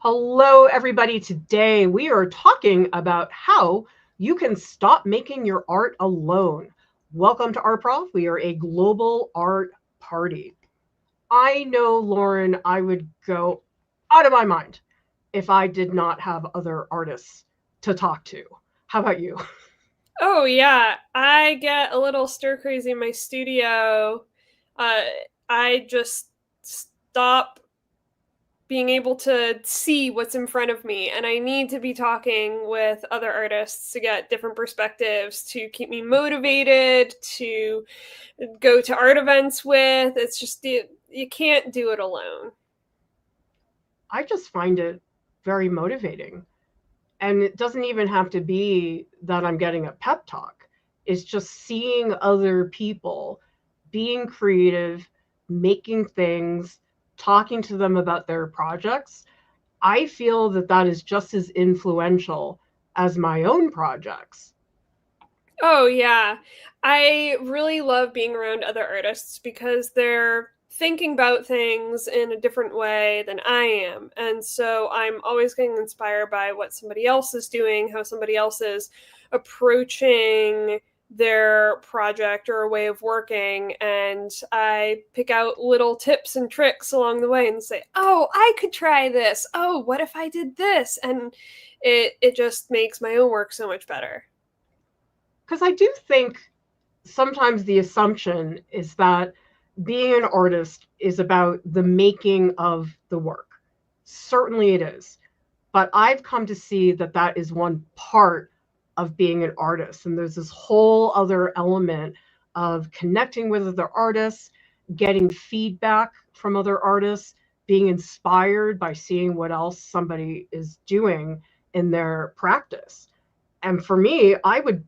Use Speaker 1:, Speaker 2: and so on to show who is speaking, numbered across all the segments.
Speaker 1: Hello, everybody. Today we are talking about how you can stop making your art alone. Welcome to Art Prof. We are a global art party. I know, Lauren, I would go out of my mind if I did not have other artists to talk to. How about you?
Speaker 2: Oh yeah, I get a little stir crazy in my studio. I just stop being able to see what's in front of me, and I need to be talking with other artists to get different perspectives, to keep me motivated, to go to art events with. It's just you can't do it alone.
Speaker 1: I just find it very motivating. And it doesn't even have to be that I'm getting a pep talk. It's just seeing other people being creative, making things, talking to them about their projects. I feel that that is just as influential as my own projects.
Speaker 2: Oh, yeah. I really love being around other artists because they're thinking about things in a different way than I am. And so I'm always getting inspired by what somebody else is doing, how somebody else is approaching their project or a way of working. And I pick out little tips and tricks along the way and say, oh, I could try this. Oh, what if I did this? And it just makes my own work so much better.
Speaker 1: Because I do think sometimes the assumption is that being an artist is about the making of the work. Certainly it is. But I've come to see that that is one part of being an artist. And there's this whole other element of connecting with other artists, getting feedback from other artists, being inspired by seeing what else somebody is doing in their practice. And for me, I would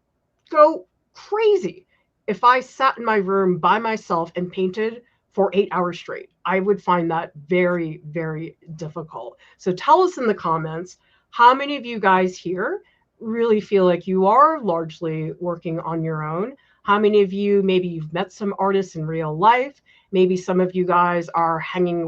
Speaker 1: go crazy if I sat in my room by myself and painted for 8 hours straight. I would find that very, very difficult. So tell us in the comments, how many of you guys here really feel like you are largely working on your own? How many of you, maybe you've met some artists in real life? Maybe some of you guys are hanging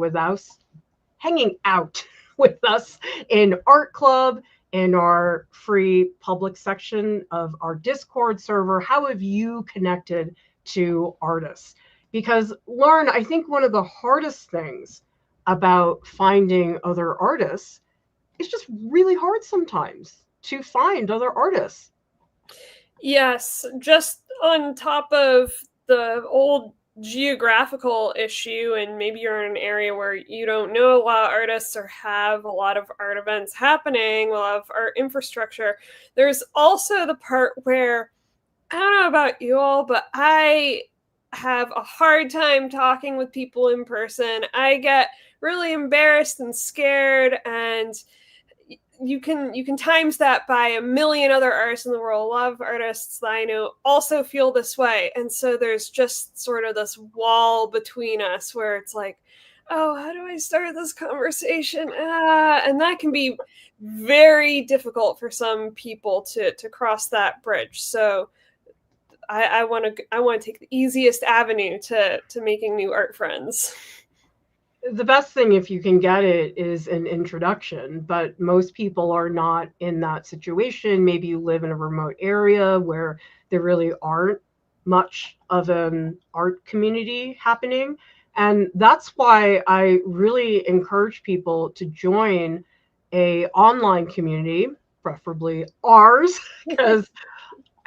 Speaker 1: out with us in art club, in our free public section of our Discord server. How have you connected to artists? Because, Lauren, I think one of the hardest things about finding other artists is just really hard sometimes to find other artists.
Speaker 2: Yes, just on top of the old geographical issue, and maybe you're in an area where you don't know a lot of artists or have a lot of art events happening, a lot of art infrastructure. There's also the part where I don't know about you all, but I have a hard time talking with people in person. I get really embarrassed and scared, and you can times that by a million other artists in the world. A lot of artists that I know also feel this way, and so there's just sort of this wall between us where it's like, oh, how do I start this conversation? And that can be very difficult for some people to cross that bridge. So I want to take the easiest avenue to making new art friends.
Speaker 1: The best thing, if you can get it, is an introduction, but most people are not in that situation. Maybe you live in a remote area where there really aren't much of an art community happening. And that's why I really encourage people to join a online community, preferably ours, because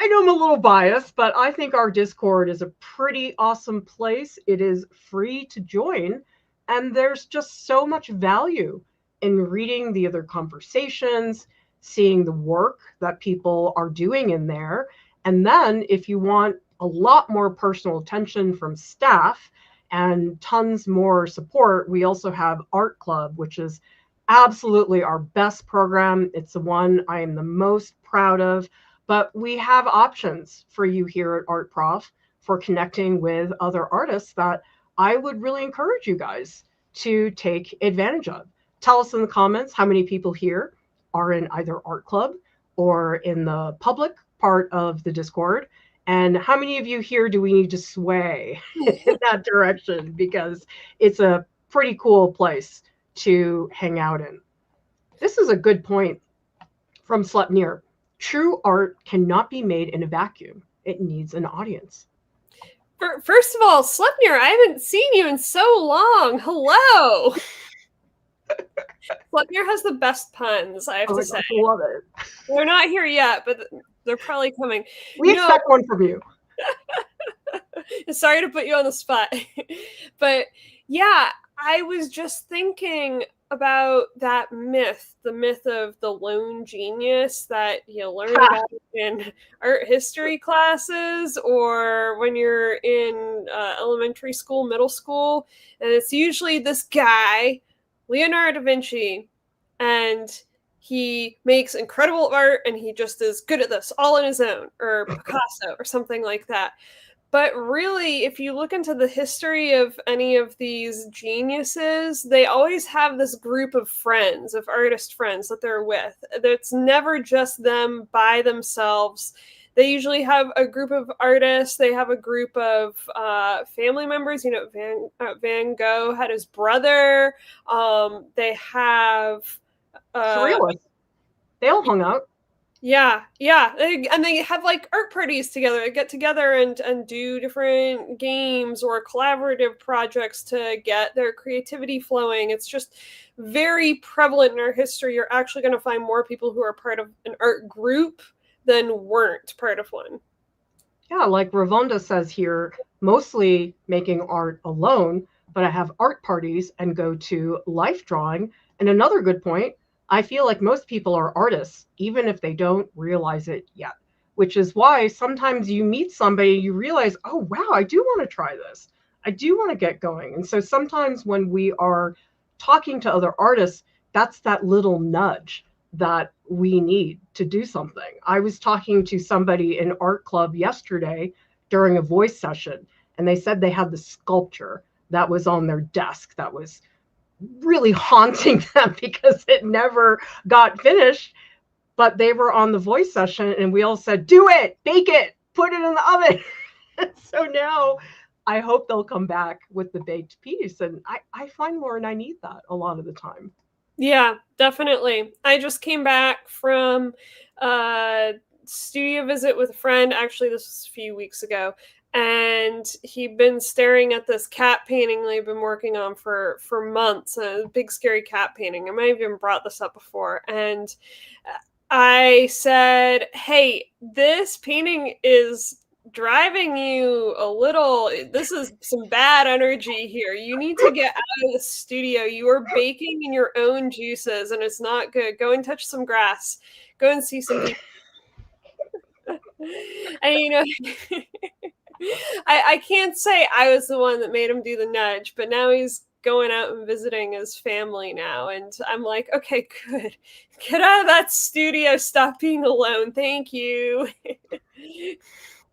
Speaker 1: I know I'm a little biased, but I think our Discord is a pretty awesome place. It is free to join, and there's just so much value in reading the other conversations, seeing the work that people are doing in there. And then, if you want a lot more personal attention from staff and tons more support, we also have Art Club, which is absolutely our best program. It's the one I am the most proud of. But we have options for you here at Art Prof for connecting with other artists that I would really encourage you guys to take advantage of. Tell us in the comments how many people here are in either Art Club or in the public part of the Discord. And how many of you here do we need to sway in that direction? Because it's a pretty cool place to hang out in. This is a good point from Slepnear. True art cannot be made in a vacuum. It needs an audience.
Speaker 2: First of all, Slepnear, I haven't seen you in so long. Hello. Slepnear has the best puns, I have to say.
Speaker 1: I love it.
Speaker 2: They're not here yet, but they're probably coming.
Speaker 1: We expect one from you.
Speaker 2: Sorry to put you on the spot. But yeah, I was just thinking about that myth, the myth of the lone genius that you learn about in art history classes or when you're in elementary school, middle school. And it's usually this guy, Leonardo da Vinci, and he makes incredible art and he just is good at this all on his own, or Picasso or something like that. But really, if you look into the history of any of these geniuses, they always have this group of friends, of artist friends that they're with. It's never just them by themselves. They usually have a group of artists. They have a group of family members. You know, Van Gogh had his brother. They have...
Speaker 1: surrealists. They all hung out.
Speaker 2: Yeah. And they have like art parties together. They get together and do different games or collaborative projects to get their creativity flowing. It's just very prevalent in our history. You're actually going to find more people who are part of an art group than weren't part of one.
Speaker 1: Yeah, like Ravonda says here, mostly making art alone, but I have art parties and go to life drawing. And another good point, I feel like most people are artists, even if they don't realize it yet, which is why sometimes you meet somebody, you realize, oh, wow, I do want to try this. I do want to get going. And so sometimes when we are talking to other artists, that's that little nudge that we need to do something. I was talking to somebody in art club yesterday during a voice session, and they said they had the sculpture that was on their desk that was really haunting them because it never got finished, but they were on the voice session and we all said, do it, bake it, put it in the oven. So now I hope they'll come back with the baked piece. And I find, Lauryn, I need that a lot of the time.
Speaker 2: Yeah, definitely. I just came back from a studio visit with a friend. Actually, this was a few weeks ago. And he'd been staring at this cat painting they've been working on for months, a big scary cat painting. I might have even brought this up before. And I said, hey, this painting is driving you a little, this is some bad energy here. You need to get out of the studio. You are baking in your own juices and it's not good. Go and touch some grass. Go and see some people. And you know, I can't say I was the one that made him do the nudge, but now he's going out and visiting his family now. And I'm like, okay, good. Get out of that studio. Stop being alone. Thank you.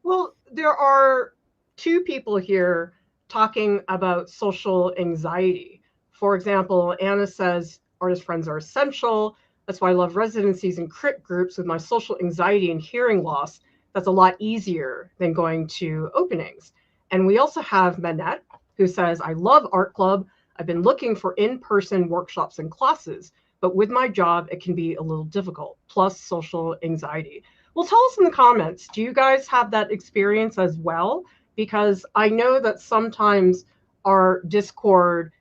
Speaker 1: Well, there are two people here talking about social anxiety. For example, Anna says artist friends are essential. That's why I love residencies and crit groups. With my social anxiety and hearing loss, that's a lot easier than going to openings. And we also have Manette, who says, I love art club. I've been looking for in-person workshops and classes, but with my job, it can be a little difficult, plus social anxiety. Well, tell us in the comments, do you guys have that experience as well? Because I know that sometimes our Discord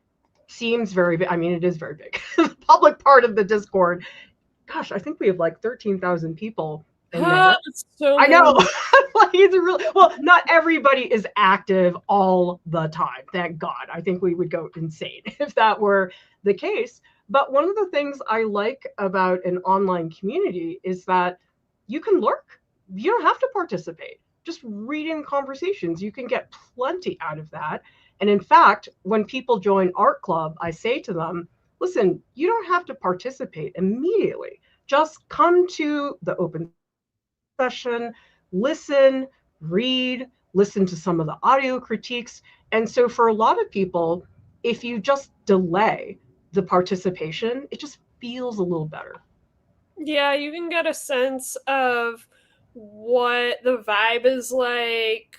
Speaker 1: seems very big. I mean, it is very big. The public part of the Discord, gosh, I think we have like 13,000 people in there.
Speaker 2: So
Speaker 1: I know. It's really, well, not everybody is active all the time. Thank God. I think we would go insane if that were the case. But one of the things I like about an online community is that you can lurk. You don't have to participate. Just reading conversations, you can get plenty out of that. And in fact, when people join art club, I say to them, listen, you don't have to participate immediately. Just come to the open session, listen, read, listen to some of the audio critiques. And so for a lot of people, if you just delay the participation, it just feels a little better.
Speaker 2: Yeah, you can get a sense of what the vibe is like,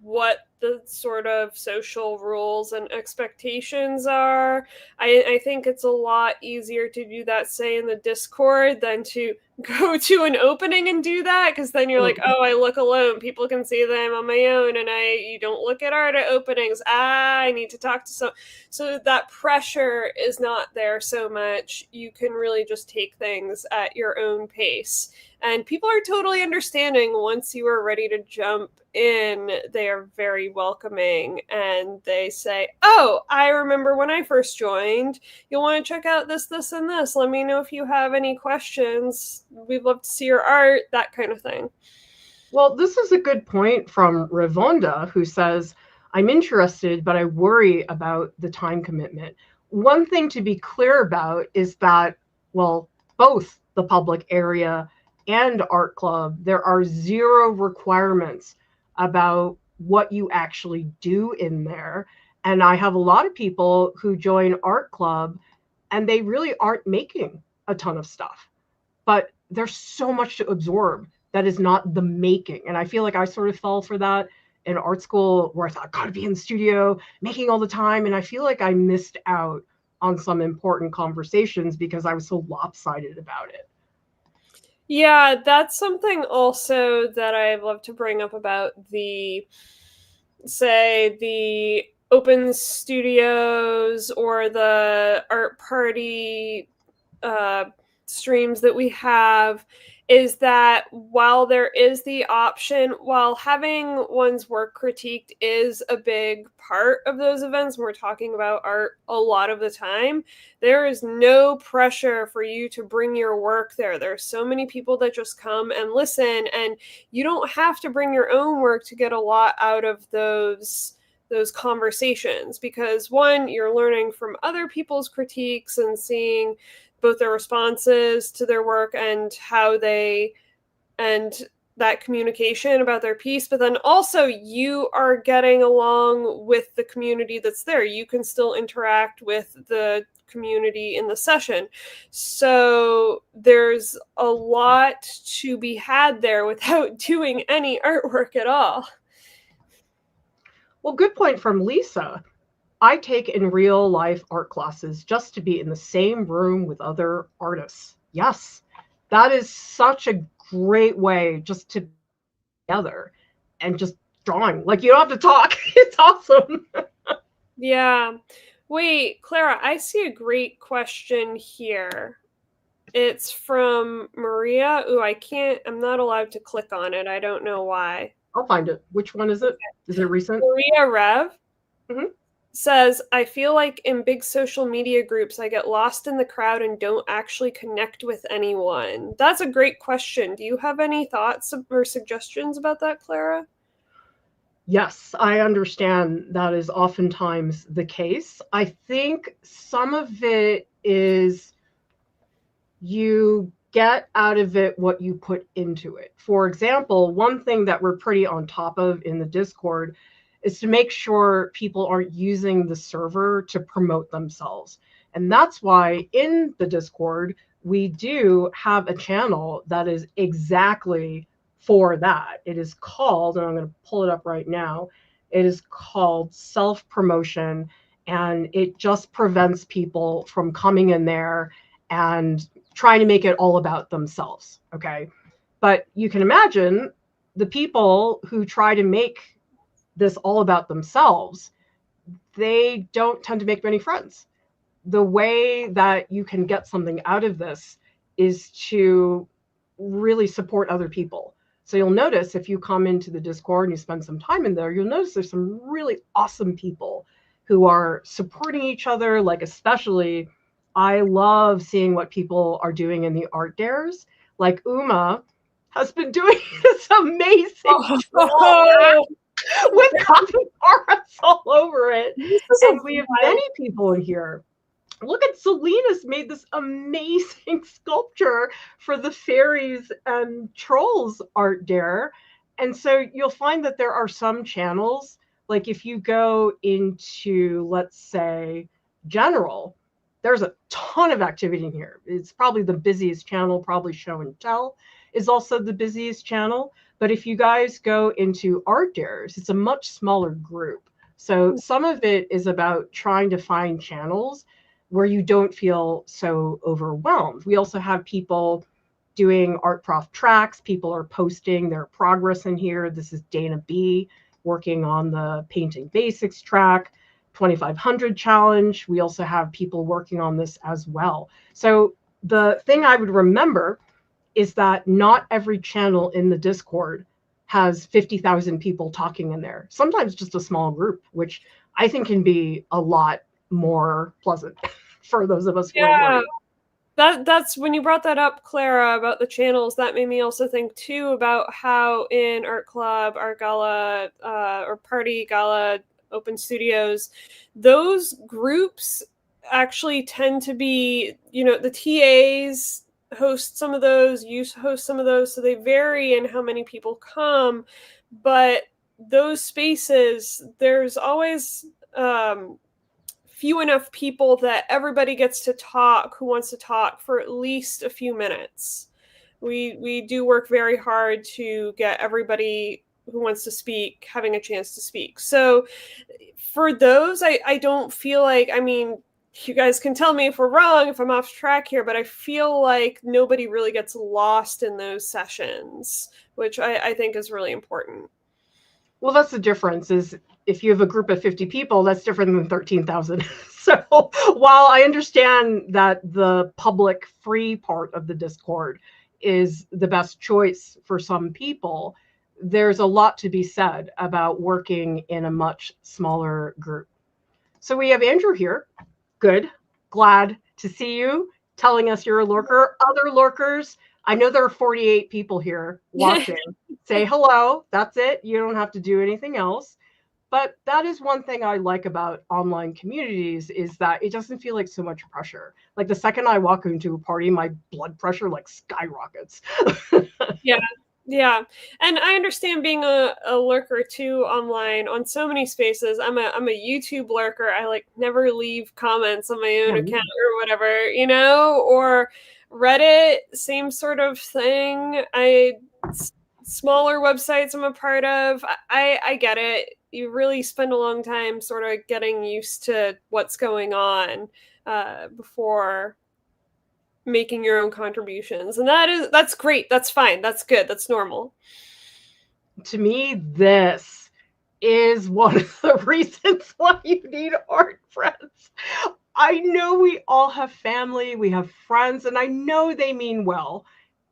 Speaker 2: what the sort of social rules and expectations are. I think it's a lot easier to do that, say, in the Discord than to go to an opening and do that, because then you're like, oh, I look alone. People can see that I'm on my own, and you don't look at art at openings. I need to talk to so that pressure is not there so much. You can really just take things at your own pace. And people are totally understanding once you are ready to jump in. They are very welcoming, and they say, oh, I remember when I first joined. You'll want to check out this, this, and this. Let me know if you have any questions. We'd love to see your art, that kind of thing.
Speaker 1: Well, this is a good point from Rivonda, who says, I'm interested, but I worry about the time commitment. One thing to be clear about is that, well, both the public area and art club, there are zero requirements about what you actually do in there. And I have a lot of people who join art club and they really aren't making a ton of stuff, but there's so much to absorb that is not the making. And I feel like I sort of fell for that in art school, where I thought, gotta be in the studio making all the time. And I feel like I missed out on some important conversations because I was so lopsided about it.
Speaker 2: Yeah, that's something also that I'd love to bring up about the open studios or the art party streams that we have, is that while there is the option, while having one's work critiqued is a big part of those events, when we're talking about art a lot of the time, there is no pressure for you to bring your work there. There are so many people that just come and listen, and you don't have to bring your own work to get a lot out of those conversations, because one, you're learning from other people's critiques and seeing both their responses to their work and how they, and that communication about their piece, but then also you are getting along with the community that's there. You can still interact with the community in the session. So there's a lot to be had there without doing any artwork at all.
Speaker 1: Well, good point from Lisa. I take in real life art classes just to be in the same room with other artists. Yes, that is such a great way just to be together and just drawing. Like, you don't have to talk. It's awesome.
Speaker 2: Yeah. Wait, Clara, I see a great question here. It's from Maria. Ooh, I'm not allowed to click on it. I don't know why.
Speaker 1: I'll find it. Which one is it? Is it recent?
Speaker 2: Maria Rev.
Speaker 1: Mm-hmm.
Speaker 2: Says, I feel like in big social media groups, I get lost in the crowd and don't actually connect with anyone. That's a great question. Do you have any thoughts or suggestions about that, Clara?
Speaker 1: Yes, I understand that is oftentimes the case. I think some of it is you get out of it what you put into it. For example, one thing that we're pretty on top of in the Discord is to make sure people aren't using the server to promote themselves. And that's why in the Discord, we do have a channel that is exactly for that. It is called, and I'm going to pull it up right now, it is called self-promotion, and it just prevents people from coming in there and trying to make it all about themselves, okay? But you can imagine the people who try to make this all about themselves, they don't tend to make many friends. The way that you can get something out of this is to really support other people. So you'll notice if you come into the Discord and you spend some time in there, you'll notice there's some really awesome people who are supporting each other. Like, especially, I love seeing what people are doing in the art dares. Like, Uma has been doing this amazing with capybaras all over it. And we have many people in here. Look at Selena's made this amazing sculpture for the fairies and trolls art dare. And so you'll find that there are some channels, like if you go into, let's say, general, there's a ton of activity in here. It's probably the busiest channel, probably show and tell is also the busiest channel. But if you guys go into Art Dares, it's a much smaller group. So some of it is about trying to find channels where you don't feel so overwhelmed. We also have people doing art prof tracks. People are posting their progress in here. This is Dana B working on the painting basics track, 2500 challenge. We also have people working on this as well. So the thing I would remember is that not every channel in the Discord has 50,000 people talking in there. Sometimes just a small group, which I think can be a lot more pleasant for those of us who are learning.
Speaker 2: That's when you brought that up, Clara, about the channels, that made me also think too about how in art club, art gala, or party gala, open studios, those groups actually tend to be, you know, the TAs host some of those, you host some of those, so they vary in how many people come, but those spaces, there's always few enough people that everybody gets to talk who wants to talk for at least a few minutes. We do work very hard to get everybody who wants to speak having a chance to speak. So for those, I don't feel like, I mean, you guys can tell me if we're wrong, if I'm off track here, but I feel like nobody really gets lost in those sessions, which I think is really important.
Speaker 1: Well, that's the difference, is if you have a group of 50 people, that's different than 13,000. So while I understand that the public free part of the Discord is the best choice for some people, there's a lot to be said about working in a much smaller group. So we have Andrew here. Good. Glad to see you, telling us you're a lurker. Other lurkers, I know there are 48 people here watching. Say hello. That's it. You don't have to do anything else. But that is one thing I like about online communities, is that it doesn't feel like so much pressure. Like the second I walk into a party, my blood pressure like skyrockets.
Speaker 2: Yeah. And I understand being a lurker too online on so many spaces. I'm a YouTube lurker. I like never leave comments on my own account or whatever, you know, or Reddit, same sort of thing. Smaller websites I'm a part of. I get it. You really spend a long time sort of getting used to what's going on before making your own contributions, and that's great. That's fine. That's good. That's normal.
Speaker 1: To me, this is one of the reasons why you need art friends. I know we all have family, we have friends, and I know they mean well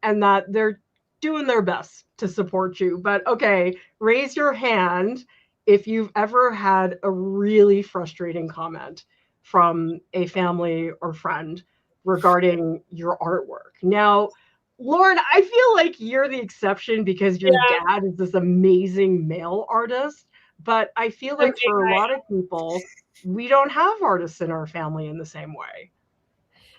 Speaker 1: and that they're doing their best to support you. But okay, raise your hand if you've ever had a really frustrating comment from a family or friend regarding your artwork. Now, Lauryn, I feel like you're the exception because your dad is this amazing male artist. But I feel like for a lot of people, we don't have artists in our family in the same way.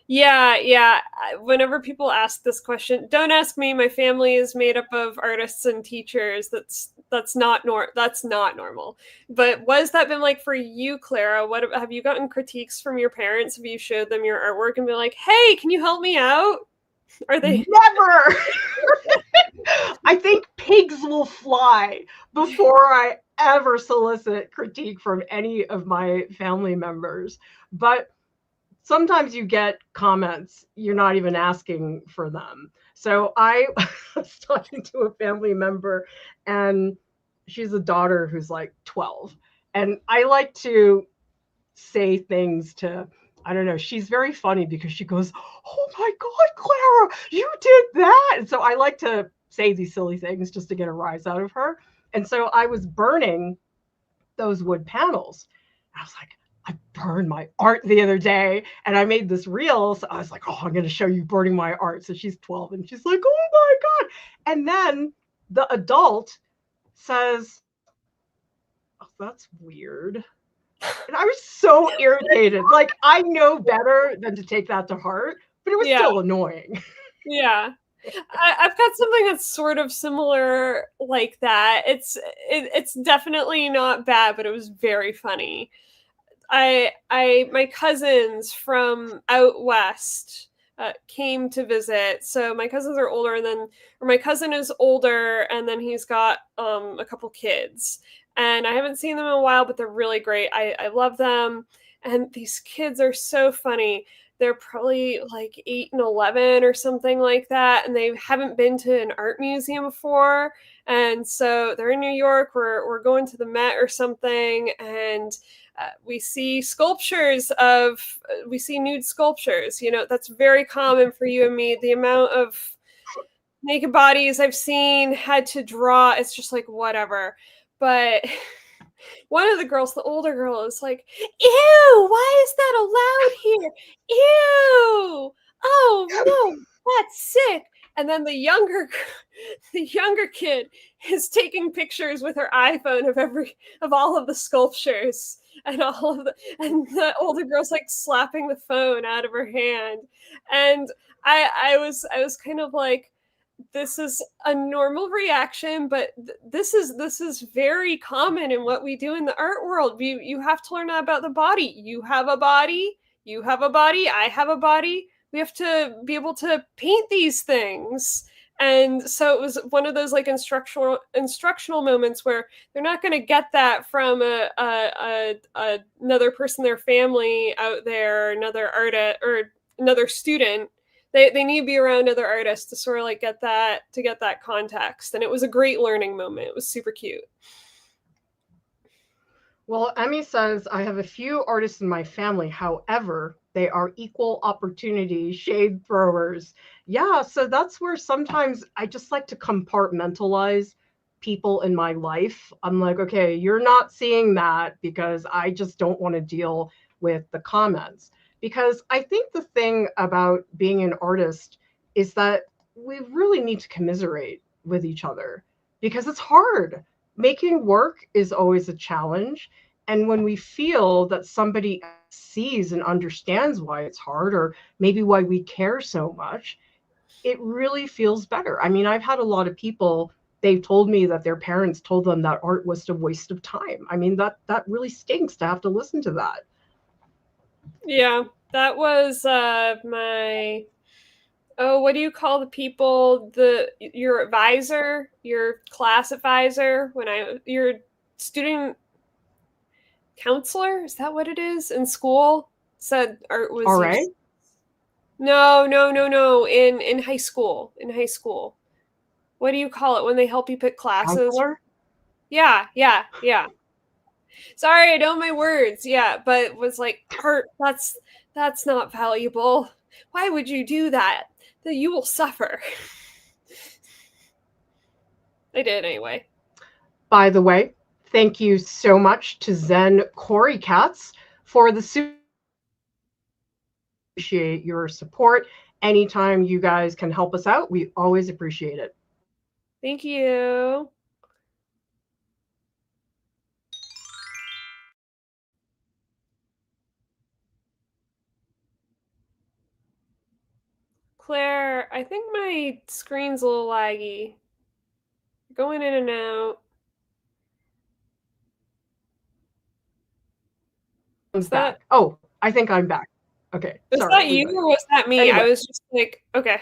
Speaker 2: Yeah. Whenever people ask this question, don't ask me. My family is made up of artists and teachers. That's not normal. But what has that been like for you, Clara? What have you gotten critiques from your parents? Have you showed them your artwork and been like, "Hey, can you help me out?" Are they
Speaker 1: never? I think pigs will fly before I ever solicit critique from any of my family members. But sometimes you get comments, you're not even asking for them. So I was talking to a family member, and she's a daughter who's like 12. And I like to say things to, I don't know, she's very funny because she goes, "Oh my God, Clara, you did that." And so I like to say these silly things just to get a rise out of her. And so I was burning those wood panels. I was like, I burned my art the other day, and I made this reel. So I was like, "Oh, I'm going to show you burning my art." So she's 12 and she's like, "Oh my God." And then the adult says, "Oh, that's weird." And I was so irritated. Like, I know better than to take that to heart, but it was still annoying.
Speaker 2: Yeah. I've got something that's sort of similar like that. It's definitely not bad, but it was very funny. My cousins from out west came to visit. So my cousins are older, or my cousin is older, and then he's got a couple kids. And I haven't seen them in a while, but they're really great. I love them. And these kids are so funny. They're probably like 8 and 11 or something like that. And they haven't been to an art museum before. And so they're in New York. We're going to the Met or something. And we see nude sculptures. That's very common for you and me. The amount of naked bodies I've seen, had to draw, it's just like, whatever. But one of the girls, the older girl, is like, ew, why is that allowed here? Ew, oh no, that's sick. And then the younger kid is taking pictures with her iPhone of all of the sculptures, and the older girl's like slapping the phone out of her hand. And I was kind of like, this is a normal reaction, but this is very common in what we do in the art world. You have to learn about the body. You have a body, I have a body. We have to be able to paint these things. And so it was one of those like instructional moments where they're not going to get that from another person in their family out there, another artist or another student. They need to be around other artists to sort of like get that context. And it was a great learning moment. It was super cute.
Speaker 1: Well, Emmy says, I have a few artists in my family. However, they are equal opportunity shade throwers. Yeah, so that's where sometimes I just like to compartmentalize people in my life. I'm like, okay, you're not seeing that because I just don't want to deal with the comments. Because I think the thing about being an artist is that we really need to commiserate with each other because it's hard. Making work is always a challenge. And when we feel that somebody sees and understands why it's hard, or maybe why we care so much, it really feels better. I mean, I've had a lot of people, they've told me that their parents told them that art was a waste of time. I mean, that really stinks to have to listen to that.
Speaker 2: Yeah, that was my, what do you call the people, your advisor, your class advisor, your student counselor, is that what it is in school? Said art was
Speaker 1: all right.
Speaker 2: No, in high school. What do you call it when they help you pick classes?
Speaker 1: Counselor?
Speaker 2: Yeah. Sorry, I don't know my words. Yeah, but it was like, art, that's not valuable. Why would you do that? That you will suffer. I did anyway.
Speaker 1: By the way, thank you so much to Zen Corey Katz for the appreciate your support. Anytime you guys can help us out, we always appreciate it.
Speaker 2: Thank you. Claire, I think my screen's a little laggy. Going in and out.
Speaker 1: Is that? Oh, I think I'm back. Okay.
Speaker 2: Was that you or was that me? Anyway. I was just like, okay.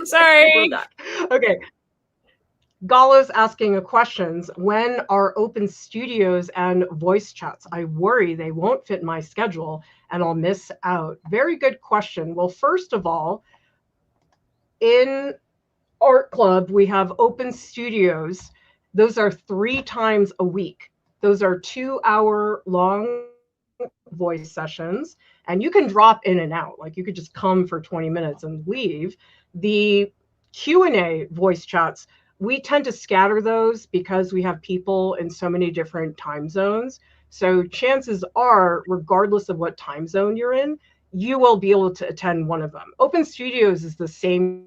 Speaker 2: Sorry.
Speaker 1: We're back. Okay. Gallo's asking a question. When are open studios and voice chats? I worry they won't fit my schedule and I'll miss out. Very good question. Well, first of all, in Art Club, we have open studios. Those are 3 times a week. Those are 2-hour long voice sessions, and you can drop in and out. Like you could just come for 20 minutes and leave. The Q&A voice chats, we tend to scatter those because we have people in so many different time zones. So chances are, regardless of what time zone you're in, you will be able to attend one of them. Open Studios is the same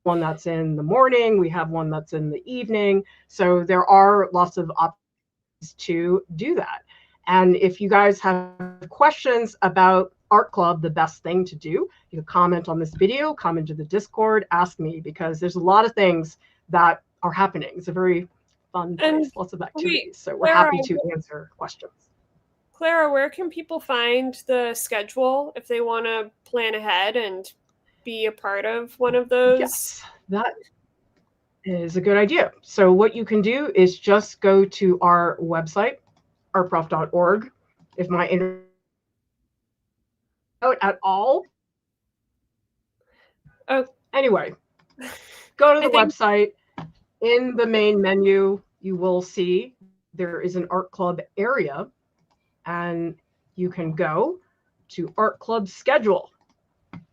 Speaker 1: one that's in the morning. We have one that's in the evening. So there are lots of options to do that. And if you guys have questions about Art Club, the best thing to do, you can comment on this video, come into the Discord, ask me, because there's a lot of things that are happening. It's a very fun place, lots of activities. So we're happy to answer questions.
Speaker 2: Clara, where can people find the schedule if they want to plan ahead and be a part of one of those?
Speaker 1: Yes, that is a good idea. So what you can do is just go to our website, artprof.org. If my internet out at all.
Speaker 2: Oh,
Speaker 1: anyway, go to the
Speaker 2: think
Speaker 1: website. In the main menu, you will see there is an art club area, and you can go to art club schedule.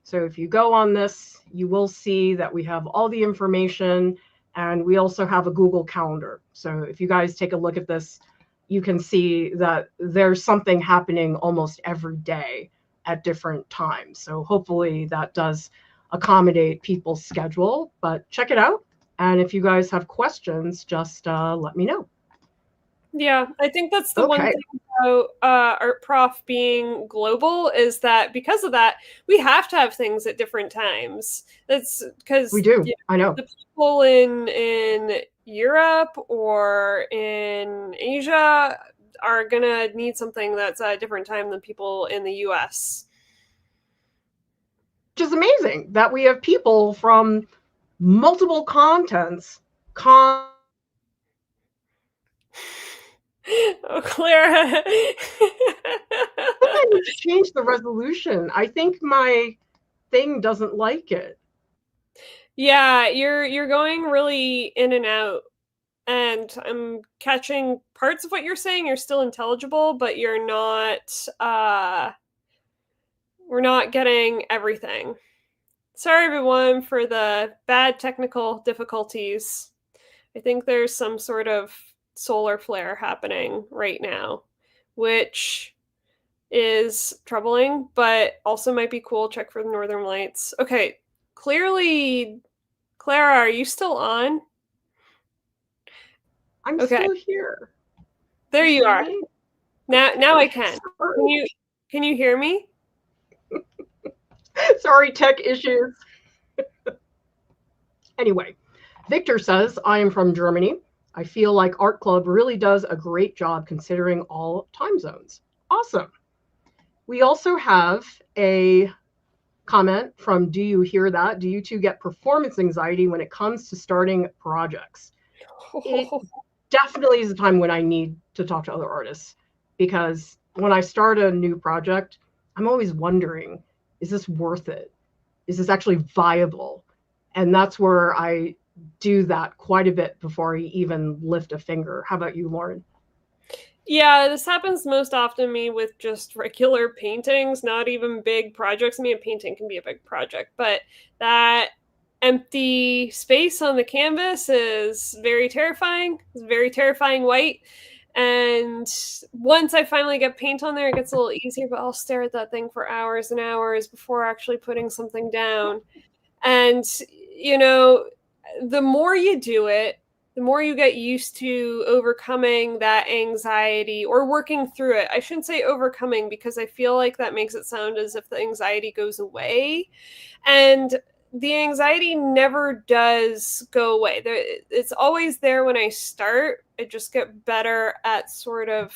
Speaker 1: So if you go on this, you will see that we have all the information, and we also have a Google Calendar. So if you guys take a look at this, you can see that there's something happening almost every day at different times. So hopefully that does accommodate people's schedule, but check it out. And if you guys have questions, just let me know.
Speaker 2: Yeah, I think that's the one thing about Art Prof being global is that because of that, we have to have things at different times. That's because
Speaker 1: we do. I know
Speaker 2: the people in Europe or in Asia are gonna need something that's at a different time than people in the US.
Speaker 1: Which is amazing that we have people from multiple continents.
Speaker 2: Oh, Clara.
Speaker 1: I need to change the resolution. I think my thing doesn't like it.
Speaker 2: Yeah, you're going really in and out, and I'm catching parts of what you're saying. You're still intelligible, but you're not we're not getting everything. Sorry everyone for the bad technical difficulties. I think there's some sort of solar flare happening right now, which is troubling, but also might be cool. Check for the northern lights. Okay, clearly, Clara, are you still on?
Speaker 1: I'm still here.
Speaker 2: There you are. Now I can. Can you hear me?
Speaker 1: Sorry, tech issues. Anyway, Victor says, I am from Germany. I feel like Art Club really does a great job considering all time zones. Awesome. We also have a comment from Do You Hear That? Do you two get performance anxiety when it comes to starting projects? It definitely is a time when I need to talk to other artists, because when I start a new project, I'm always wondering, is this worth it? Is this actually viable? And that's where I do that quite a bit before I even lift a finger. How about you, Lauryn?
Speaker 2: Yeah, this happens most often to me with just regular paintings, not even big projects. I mean, a painting can be a big project, but that empty space on the canvas is very terrifying. It's very terrifying white. And once I finally get paint on there, it gets a little easier, but I'll stare at that thing for hours and hours before actually putting something down. And, you know, the more you do it, the more you get used to overcoming that anxiety or working through it. I shouldn't say overcoming, because I feel like that makes it sound as if the anxiety goes away. And the anxiety never does go away. It's always there when I start. I just get better at sort of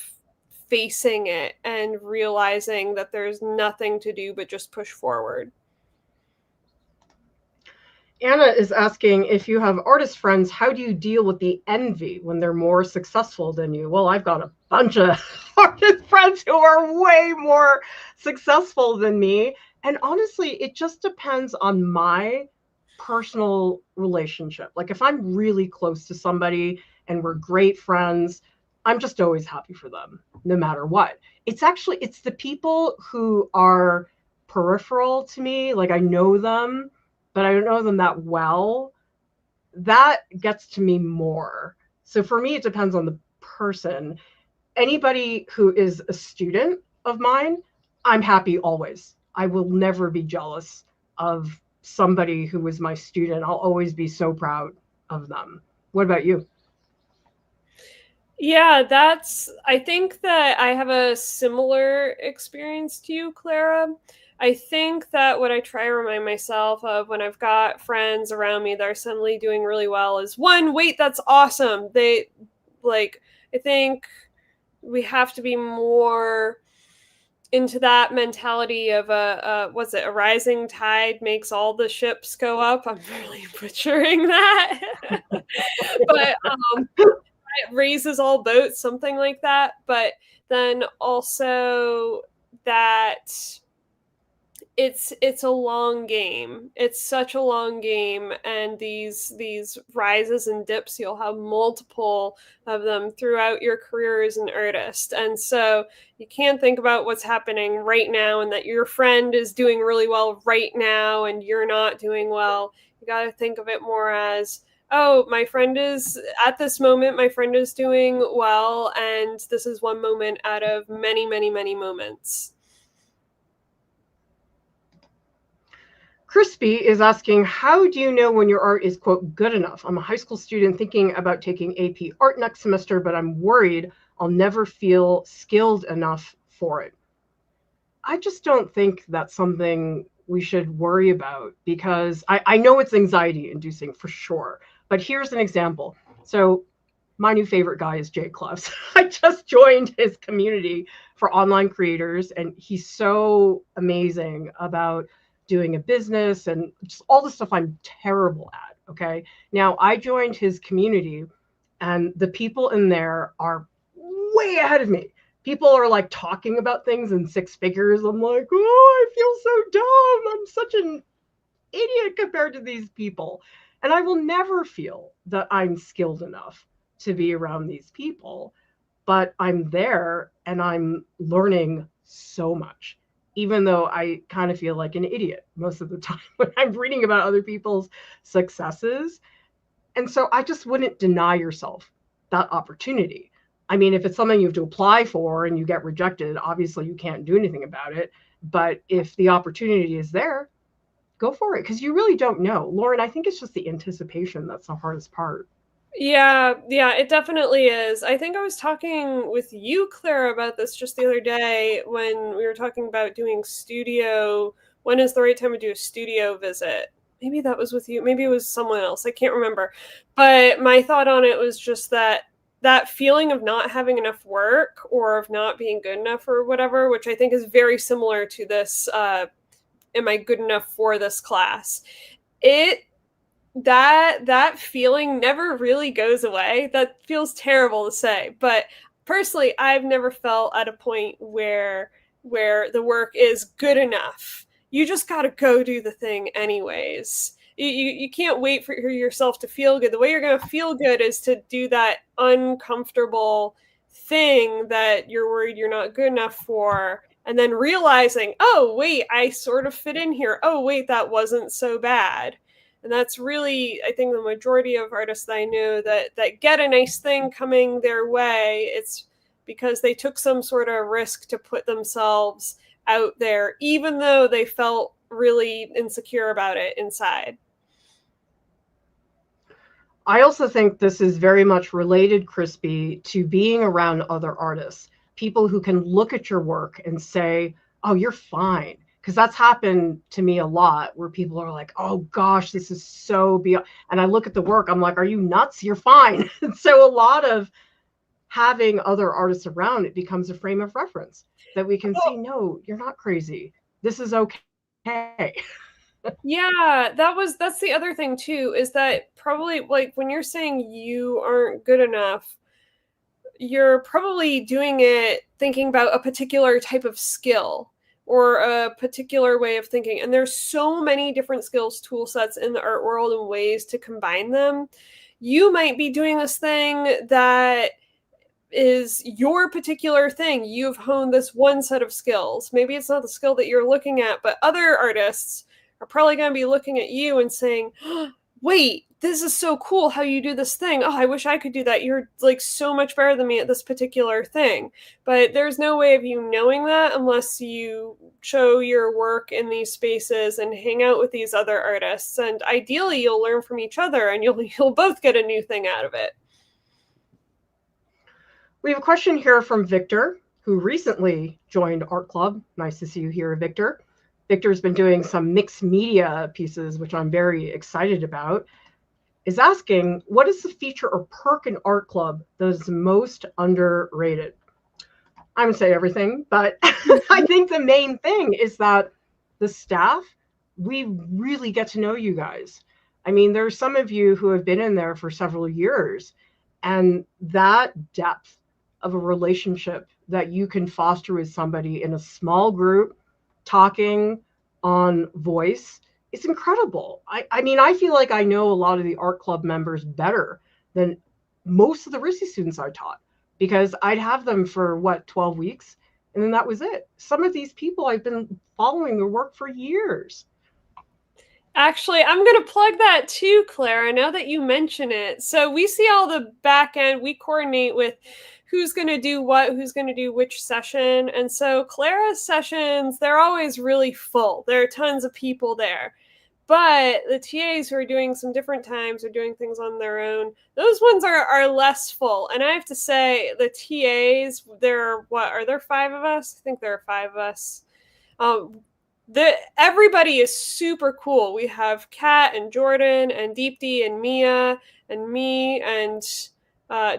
Speaker 2: facing it and realizing that there's nothing to do but just push forward.
Speaker 1: Anna is asking, if you have artist friends, how do you deal with the envy when they're more successful than you? Well, I've got a bunch of artist friends who are way more successful than me. And honestly, it just depends on my personal relationship. Like if I'm really close to somebody and we're great friends, I'm just always happy for them, no matter what. It's the people who are peripheral to me, like I know them, but I don't know them that well, that gets to me more. So for me, it depends on the person. Anybody who is a student of mine, I'm happy always. I will never be jealous of somebody who was my student. I'll always be so proud of them. What about you?
Speaker 2: Yeah, I think that I have a similar experience to you, Clara. I think that what I try to remind myself of when I've got friends around me that are suddenly doing really well is, one, wait, that's awesome. I think we have to be more into that mentality of what's it, a rising tide makes all the ships go up. I'm really butchering that. But it raises all boats, something like that. But then also that it's a long game. It's such a long game, and these rises and dips, you'll have multiple of them throughout your career as an artist. And so you can't think about what's happening right now and that your friend is doing really well right now and you're not doing well. You got to think of it more as, oh, my friend is at this moment, my friend is doing well, and this is one moment out of many, many, many moments.
Speaker 1: Crispy is asking, how do you know when your art is, quote, good enough? I'm a high school student thinking about taking AP art next semester, but I'm worried I'll never feel skilled enough for it. I just don't think that's something we should worry about, because I know it's anxiety inducing for sure. But here's an example. So my new favorite guy is Jay Clouse. I just joined his community for online creators, and he's so amazing about doing a business and just all the stuff I'm terrible at. Okay. Now I joined his community, and the people in there are way ahead of me. People are like talking about things in six figures. I'm like, oh, I feel so dumb. I'm such an idiot compared to these people. And I will never feel that I'm skilled enough to be around these people. But I'm there and I'm learning so much, even though I kind of feel like an idiot most of the time when I'm reading about other people's successes. And so I just wouldn't deny yourself that opportunity. I mean, if it's something you have to apply for and you get rejected, obviously you can't do anything about it. But if the opportunity is there, go for it, because you really don't know. Lauryn, I think it's just the anticipation that's the hardest part.
Speaker 2: Yeah, it definitely is. I think I was talking with you, Clara, about this just the other day when we were talking about doing studio. When is the right time to do a studio visit? Maybe that was with you. Maybe it was someone else. I can't remember. But my thought on it was just that feeling of not having enough work or of not being good enough or whatever, which I think is very similar to this, am I good enough for this class? That feeling never really goes away. That feels terrible to say, but personally, I've never felt at a point where the work is good enough. You just got to go do the thing anyways. You can't wait for yourself to feel good. The way you're going to feel good is to do that uncomfortable thing that you're worried you're not good enough for, and then realizing, oh, wait, I sort of fit in here. Oh, wait, that wasn't so bad. And that's really, I think, the majority of artists that I know that get a nice thing coming their way, it's because they took some sort of risk to put themselves out there, even though they felt really insecure about it inside.
Speaker 1: I also think this is very much related, Crispy, to being around other artists, people who can look at your work and say, oh, you're fine. Because that's happened to me a lot, where people are like, oh gosh, this is so beyond. And I look at the work, I'm like, are you nuts? You're fine. So a lot of having other artists around, it becomes a frame of reference that we can see, no, you're not crazy. This is okay.
Speaker 2: Yeah, that's the other thing too, is that probably, like, when you're saying you aren't good enough, you're probably doing it thinking about a particular type of skill or a particular way of thinking. And there's so many different skills tool sets in the art world and ways to combine them. You might be doing this thing that is your particular thing. You've honed this one set of skills. Maybe it's not the skill that you're looking at, but other artists are probably going to be looking at you and saying, oh, wait, this is so cool how you do this thing. Oh, I wish I could do that. You're like so much better than me at this particular thing. But there's no way of you knowing that unless you show your work in these spaces and hang out with these other artists. And ideally, you'll learn from each other and you'll both get a new thing out of it.
Speaker 1: We have a question here from Victor, who recently joined Art Club. Nice to see you here, Victor. Victor's been doing some mixed media pieces, which I'm very excited about. Is asking, what is the feature or perk in Art Club that is most underrated? I would say everything, but I think the main thing is that the staff, we really get to know you guys. I mean, there's some of you who have been in there for several years, and that depth of a relationship that you can foster with somebody in a small group, talking on voice, it's incredible. I mean, I feel like I know a lot of the art club members better than most of the RISD students I taught, because I'd have them for what, 12 weeks, and then that was it. Some of these people, I've been following their work for years.
Speaker 2: Actually, I'm going to plug that too, Clara, now that you mention it. So we see all the back end, we coordinate with who's going to do what, who's going to do which session. And so Clara's sessions, they're always really full. There are tons of people there. But the TAs who are doing some different times or doing things on their own, those ones are less full. And I have to say, the TAs, are there 5 of us? I think there are 5 of us. Everybody is super cool. We have Kat and Jordan and Deepti and Mia and me and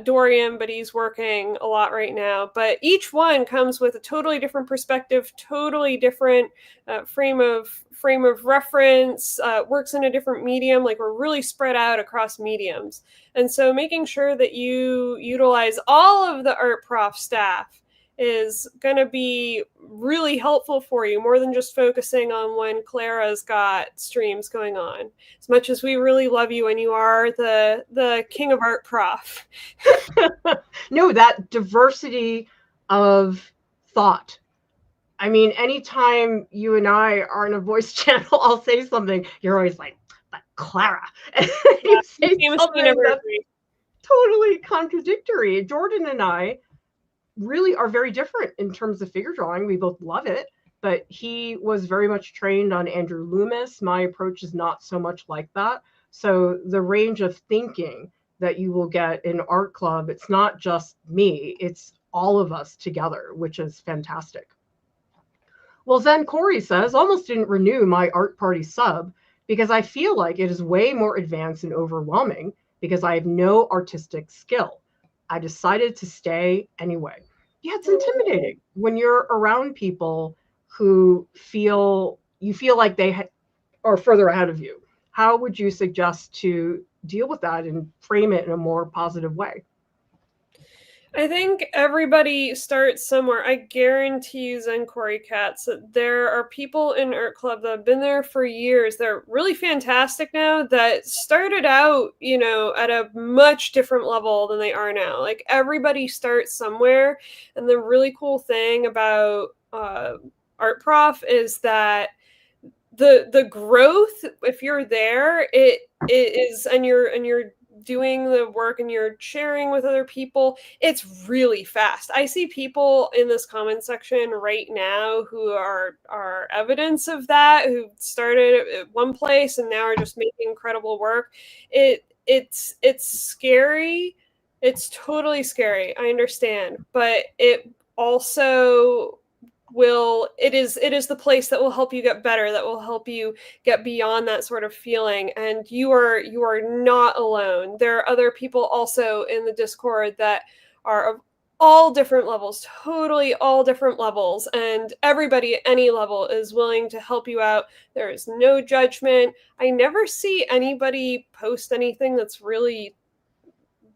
Speaker 2: Dorian, but he's working a lot right now. But each one comes with a totally different perspective, totally different frame of reference, works in a different medium. Like, we're really spread out across mediums. And so making sure that you utilize all of the art prof staff is going to be really helpful for you, more than just focusing on when Clara's got streams going on. As much as we really love you and you are the king of art prof.
Speaker 1: No, that diversity of thought. I mean, anytime you and I are in a voice channel, I'll say something, you're always like, but Clara. You say something that's totally contradictory. Jordan and I really are very different in terms of figure drawing. We both love it, but he was very much trained on Andrew Loomis. My approach is not so much like that. So the range of thinking that you will get in art club, it's not just me, it's all of us together, which is fantastic. Well, then Corey says, almost didn't renew my art party sub because I feel like it is way more advanced and overwhelming because I have no artistic skill. I decided to stay anyway. Yeah, it's intimidating when you're around people who feel like they are further ahead of you. How would you suggest to deal with that and frame it in a more positive way?
Speaker 2: I think everybody starts somewhere. I guarantee you, Zen Corey Cats, that there are people in Art Club that have been there for years. They're really fantastic now that started out, at a much different level than they are now. Like, everybody starts somewhere. And the really cool thing about Art Prof is that the growth, if you're there, it is, and you're doing the work and you're sharing with other people, it's really fast. I see people in this comment section right now who are evidence of that, who started at one place and now are just making incredible work. It's scary. It's totally scary. I understand, but it also it is the place that will help you get better, that will help you get beyond that sort of feeling. And you are not alone. There are other people also in the Discord that are of all different levels, totally all different levels, and everybody at any level is willing to help you out. There is no judgment. I never see anybody post anything that's really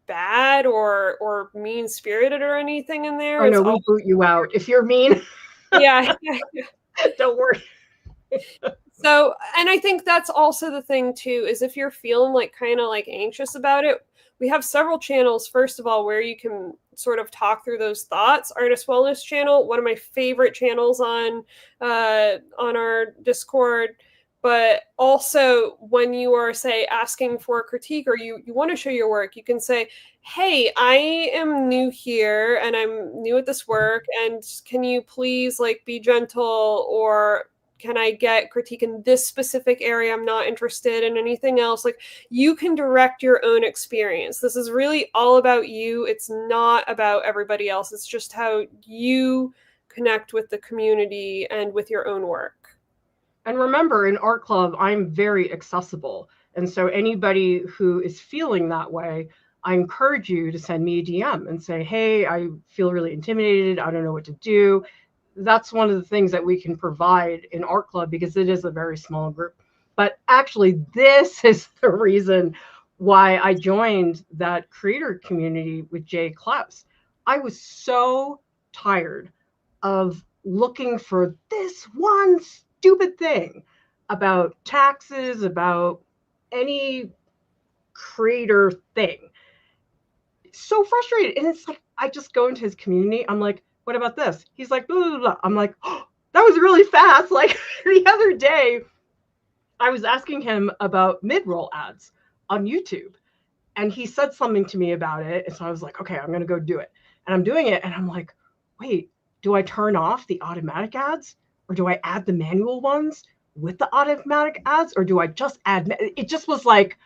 Speaker 2: bad or mean-spirited or anything in there.
Speaker 1: Oh, no, we boot you out if you're mean.
Speaker 2: Yeah.
Speaker 1: Don't worry.
Speaker 2: So, and I think that's also the thing too, is if you're feeling kind of anxious about it, we have several channels, first of all, where you can sort of talk through those thoughts. Artist Wellness channel, one of my favorite channels on our Discord. But also when you are, say, asking for a critique or you want to show your work, you can say, hey, I am new here and I'm new at this work, and can you please be gentle, or can I get critique in this specific area? I'm not interested in anything else. You can direct your own experience. This is really all about you. It's not about everybody else. It's just how you connect with the community and with your own work.
Speaker 1: And remember, in Art Club, I'm very accessible. And so anybody who is feeling that way, I encourage you to send me a DM and say, hey, I feel really intimidated. I don't know what to do. That's one of the things that we can provide in Art Club because it is a very small group. But actually, this is the reason why I joined that creator community with Jay Klaus. I was so tired of looking for this one stupid thing about taxes, about any creator thing. So frustrated. And it's like, I just go into his community. I'm like, what about this? He's like, blah, blah, blah. I'm like, oh, that was really fast. Like the other day, I was asking him about mid-roll ads on YouTube. And he said something to me about it. And so I was like, okay, I'm going to go do it. And I'm doing it. And I'm like, wait, do I turn off the automatic ads? Or do I add the manual ones with the automatic ads? Or do I just add? It just was like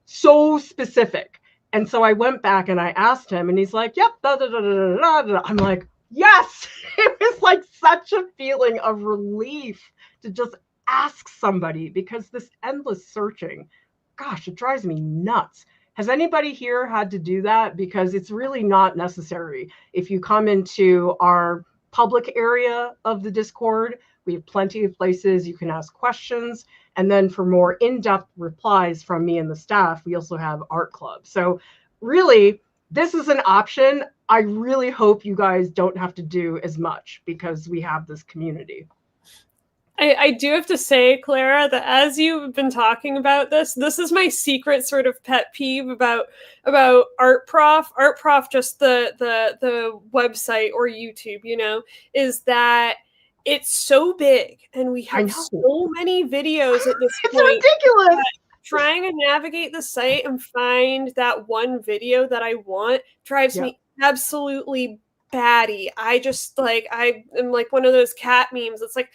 Speaker 1: so specific. And so I went back and I asked him, and he's like, yep. Da, da, da, da, da, da. I'm like, yes. It was like such a feeling of relief to just ask somebody, because this endless searching, gosh, it drives me nuts. Has anybody here had to do that? Because it's really not necessary. If you come into our public area of the Discord, we have plenty of places you can ask questions. And then for more in-depth replies from me and the staff, we also have Art Club. So really, this is an option. I really hope you guys don't have to do as much because we have this community.
Speaker 2: I do have to say, Clara, that as you've been talking about this is my secret sort of pet peeve about Art Prof, just the website or YouTube, you know, is that it's so big and we have so many videos at this
Speaker 1: it's
Speaker 2: point.
Speaker 1: Ridiculous.
Speaker 2: Trying to navigate the site and find that one video that I want drives me absolutely batty. I just like, I am like one of those cat memes. It's like,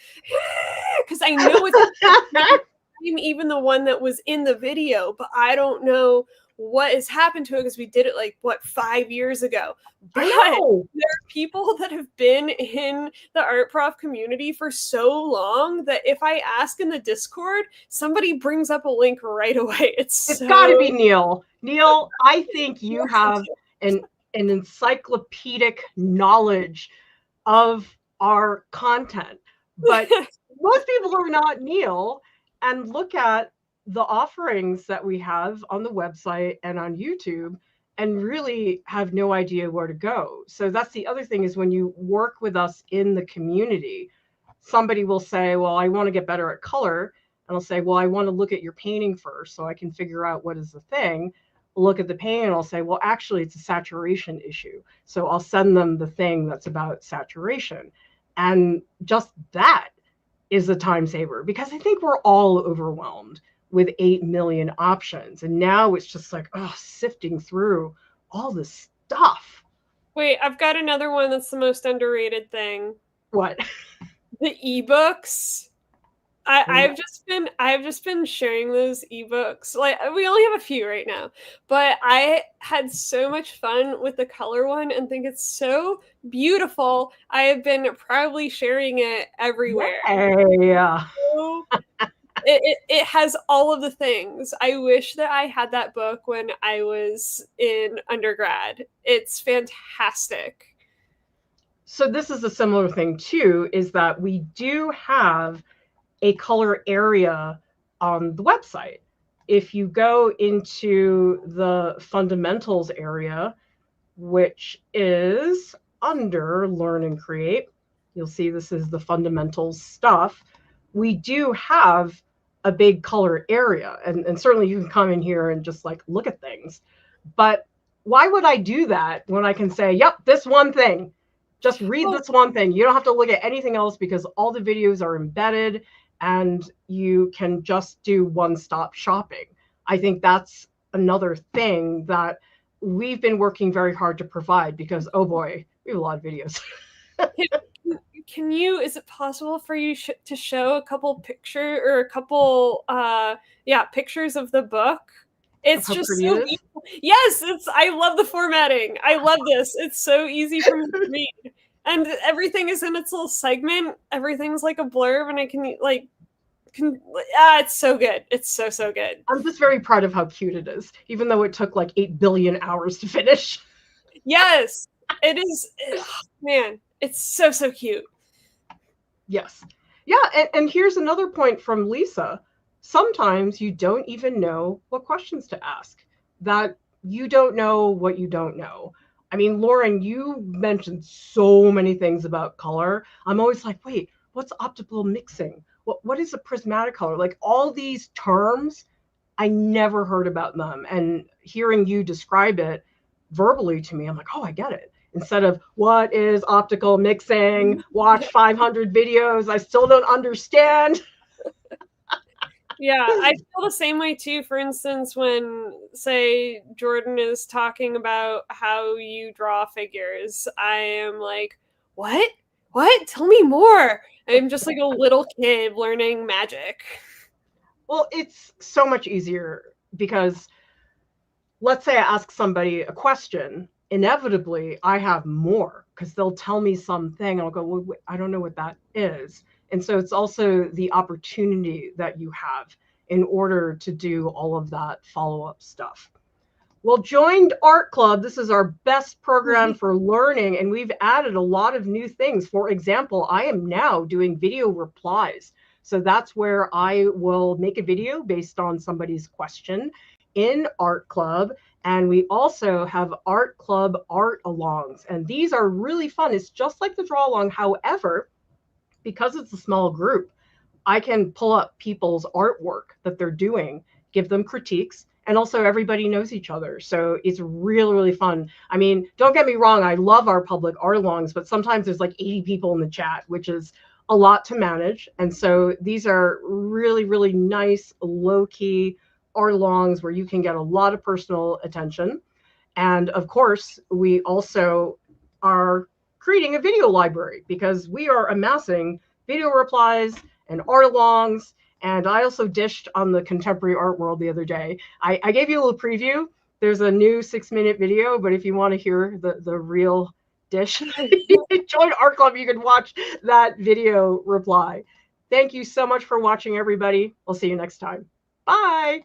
Speaker 2: because I know it's even the one that was in the video, but I don't know what has happened to it because we did it like, what, 5 years ago. But there are people that have been in the Art Prof community for so long that if I ask in the Discord, somebody brings up a link right away. It's
Speaker 1: got to be Neil. Neil, I think you have an encyclopedic knowledge of our content, but most people are not Neil, and look at the offerings that we have on the website and on YouTube and really have no idea where to go. So that's the other thing, is when you work with us in the community, somebody will say, well, I want to get better at color. And I'll say, well, I want to look at your painting first so I can figure out what is the thing. Look at the painting and I'll say, well, actually, it's a saturation issue. So I'll send them the thing that's about saturation. And just that is a time saver, because I think we're all overwhelmed with 8 million options. And now it's just like, oh, sifting through all this stuff.
Speaker 2: Wait, I've got another one that's the most underrated thing.
Speaker 1: What?
Speaker 2: The ebooks. I've just been sharing those ebooks. Like, we only have a few right now, but I had so much fun with the color one and think it's so beautiful. I have been proudly sharing it everywhere.
Speaker 1: Yeah.
Speaker 2: So, it has all of the things. I wish that I had that book when I was in undergrad. It's fantastic.
Speaker 1: So this is a similar thing too, is that we do have a color area on the website. If you go into the fundamentals area, which is under Learn and Create, you'll see this is the fundamentals stuff. We do have a big color area, and certainly you can come in here and just like look at things. But why would I do that when I can say, yep, this one thing, just read this one thing. You don't have to look at anything else because all the videos are embedded and you can just do one-stop shopping. I think that's another thing that we've been working very hard to provide, because, oh boy, we have a lot of videos.
Speaker 2: Can you, is it possible for you to show a couple pictures of the book? It's just so beautiful. Yes, I love the formatting. I love this. It's so easy for me to read. And everything is in its little segment. Everything's like a blurb, and I can, like, It's so good. It's so, so good.
Speaker 1: I'm just very proud of how cute it is, even though it took like 8 billion hours to finish.
Speaker 2: Yes, it is. Man, it's so, so cute.
Speaker 1: Yes. Yeah, and here's another point from Lisa. Sometimes you don't even know what questions to ask, that you don't know what you don't know. I mean, Lauryn, you mentioned so many things about color. I'm always like, wait, what's optical mixing? What is a prismatic color? Like all these terms, I never heard about them. And hearing you describe it verbally to me, I'm like, oh, I get it. Instead of what is optical mixing, watch 500 videos, I still don't understand.
Speaker 2: Yeah, I feel the same way too. For instance, when, say, Jordan is talking about how you draw figures, I am like, what? What? Tell me more. I'm just like a little kid learning magic.
Speaker 1: Well, it's so much easier because let's say I ask somebody a question, inevitably I have more because they'll tell me something and I'll go, well, wait, I don't know what that is. And so it's also the opportunity that you have in order to do all of that follow-up stuff. Well, joined Art Club. This is our best program for learning, and we've added a lot of new things. For example, I am now doing video replies. So that's where I will make a video based on somebody's question in Art Club. And we also have Art Club art alongs. And these are really fun. It's just like the draw along. However, because it's a small group, I can pull up people's artwork that they're doing, give them critiques, and also everybody knows each other. So it's really, really fun. I mean, don't get me wrong, I love our public art alongs, but sometimes there's like 80 people in the chat, which is a lot to manage. And so these are really, really nice, low-key art alongs where you can get a lot of personal attention. And of course, we also are creating a video library because we are amassing video replies and art alongs. And I also dished on the contemporary art world the other day. I gave you a little preview. There's a new 6-minute video, but if you want to hear the real dish, join Art Club. You can watch that video reply. Thank you so much for watching, everybody. We'll see you next time. Bye.